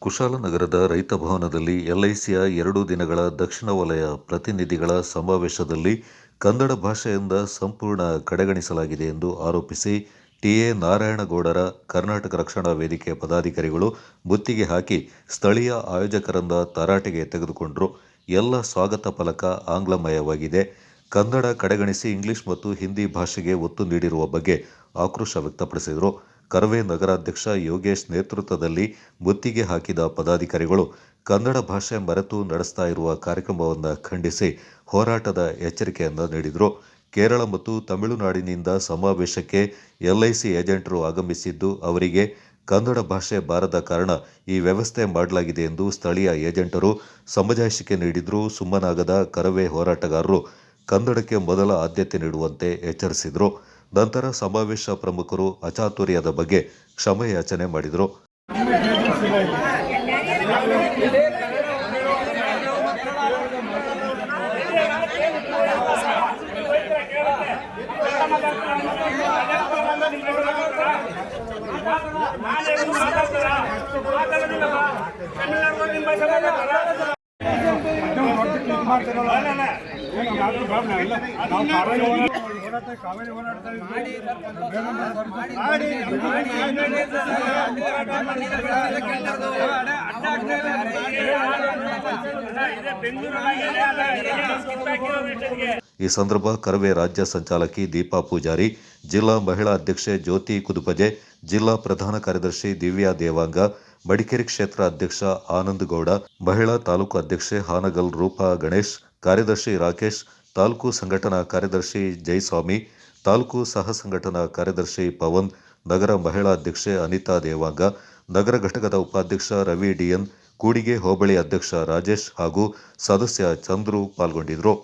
ಕುಶಾಲನಗರದ ರೈತ ಭವನದಲ್ಲಿ ಎಲ್ಐಸಿಯ 2 ದಿನಗಳ ದಕ್ಷಿಣ ವಲಯ ಪ್ರತಿನಿಧಿಗಳ ಸಮಾವೇಶದಲ್ಲಿ ಕನ್ನಡ ಭಾಷೆಯಿಂದ ಸಂಪೂರ್ಣ ಕಡೆಗಣಿಸಲಾಗಿದೆ ಎಂದು ಆರೋಪಿಸಿ ಟಿಎ ನಾರಾಯಣಗೌಡರ ಕರ್ನಾಟಕ ರಕ್ಷಣಾ ವೇದಿಕೆ ಪದಾಧಿಕಾರಿಗಳು ಮುತ್ತಿಗೆ ಹಾಕಿ ಸ್ಥಳೀಯ ಆಯೋಜಕರನ್ನ ತರಾಟೆಗೆ ತೆಗೆದುಕೊಂಡರು. ಎಲ್ಲ ಸ್ವಾಗತ ಫಲಕ ಆಂಗ್ಲಮಯವಾಗಿದೆ. ಕನ್ನಡ ಕಡೆಗಣಿಸಿ ಇಂಗ್ಲಿಷ್ ಮತ್ತು ಹಿಂದಿ ಭಾಷೆಗೆ ಒತ್ತು ನೀಡಿರುವ ಬಗ್ಗೆ ಆಕ್ರೋಶ ವ್ಯಕ್ತಪಡಿಸಿದರು. ಕರವೇ ನಗರಾಧ್ಯಕ್ಷ ಯೋಗೇಶ್ ನೇತೃತ್ವದಲ್ಲಿ ಮುತ್ತಿಗೆ ಹಾಕಿದ ಪದಾಧಿಕಾರಿಗಳು ಕನ್ನಡ ಭಾಷೆ ಮರೆತು ನಡೆಸ್ತಾ ಇರುವ ಕಾರ್ಯಕ್ರಮವನ್ನು ಖಂಡಿಸಿ ಹೋರಾಟದ ಎಚ್ಚರಿಕೆಯನ್ನು ನೀಡಿದರು. ಕೇರಳ ಮತ್ತು ತಮಿಳುನಾಡಿನಿಂದ ಸಮಾವೇಶಕ್ಕೆ ಎಲ್ಐಸಿ ಏಜೆಂಟರು ಆಗಮಿಸಿದ್ದು ಅವರಿಗೆ ಕನ್ನಡ ಭಾಷೆ ಬಾರದ ಕಾರಣ ಈ ವ್ಯವಸ್ಥೆ ಮಾಡಲಾಗಿದೆ ಎಂದು ಸ್ಥಳೀಯ ಏಜೆಂಟರು ಸಮಜಾಯಿಷಿಕೆ ನೀಡಿದರೂ ಸುಮ್ಮನಾಗದ ಕರವೇ ಹೋರಾಟಗಾರರು ಕನ್ನಡಕ್ಕೆ ಮೊದಲ ಆದ್ಯತೆ ನೀಡುವಂತೆ ಎಚ್ಚರಿಸಿದರು. ನಂತರ ಸಮಾವೇಶ ಪ್ರಮುಖರು ಅಚಾತುರ್ಯದ ಬಗ್ಗೆ ಕ್ಷಮೆಯಾಚನೆ ಮಾಡಿದರು. ಈ ಸಂದರ್ಭ ಕರವೇ ರಾಜ್ಯ ಸಂಚಾಲಕಿ ದೀಪಾ ಪೂಜಾರಿ, ಜಿಲ್ಲಾ ಮಹಿಳಾ ಅಧ್ಯಕ್ಷೆ ಜ್ಯೋತಿ ಕುದುಪಜೆ, ಜಿಲ್ಲಾ ಪ್ರಧಾನ ಕಾರ್ಯದರ್ಶಿ ದಿವ್ಯಾ ದೇವಾಂಗ, ಮಡಿಕೇರಿ ಕ್ಷೇತ್ರ ಅಧ್ಯಕ್ಷ ಆನಂದ್ ಗೌಡ, ಮಹಿಳಾ ತಾಲೂಕು ಅಧ್ಯಕ್ಷೆ ಹಾನಗಲ್ ರೂಪಾ ಗಣೇಶ್, ಕಾರ್ಯದರ್ಶಿ ರಾಕೇಶ್, ತಾಲೂಕು ಸಂಘಟನಾ ಕಾರ್ಯದರ್ಶಿ ಜೈಸ್ವಾಮಿ, ತಾಲೂಕು ಸಹ ಸಂಘಟನಾ ಕಾರ್ಯದರ್ಶಿ ಪವನ್, ನಗರ ಮಹಿಳಾ ಅಧ್ಯಕ್ಷೆ ಅನಿತಾ ದೇವಾಂಗ, ನಗರ ಘಟಕದ ಉಪಾಧ್ಯಕ್ಷ ರವಿ ಡಿಎನ್, ಕೂಡಿಗೆ ಹೋಬಳಿ ಅಧ್ಯಕ್ಷ ರಾಜೇಶ್ ಹಾಗೂ ಸದಸ್ಯ ಚಂದ್ರು ಪಾಲ್ಗೊಂಡಿದ್ದರು.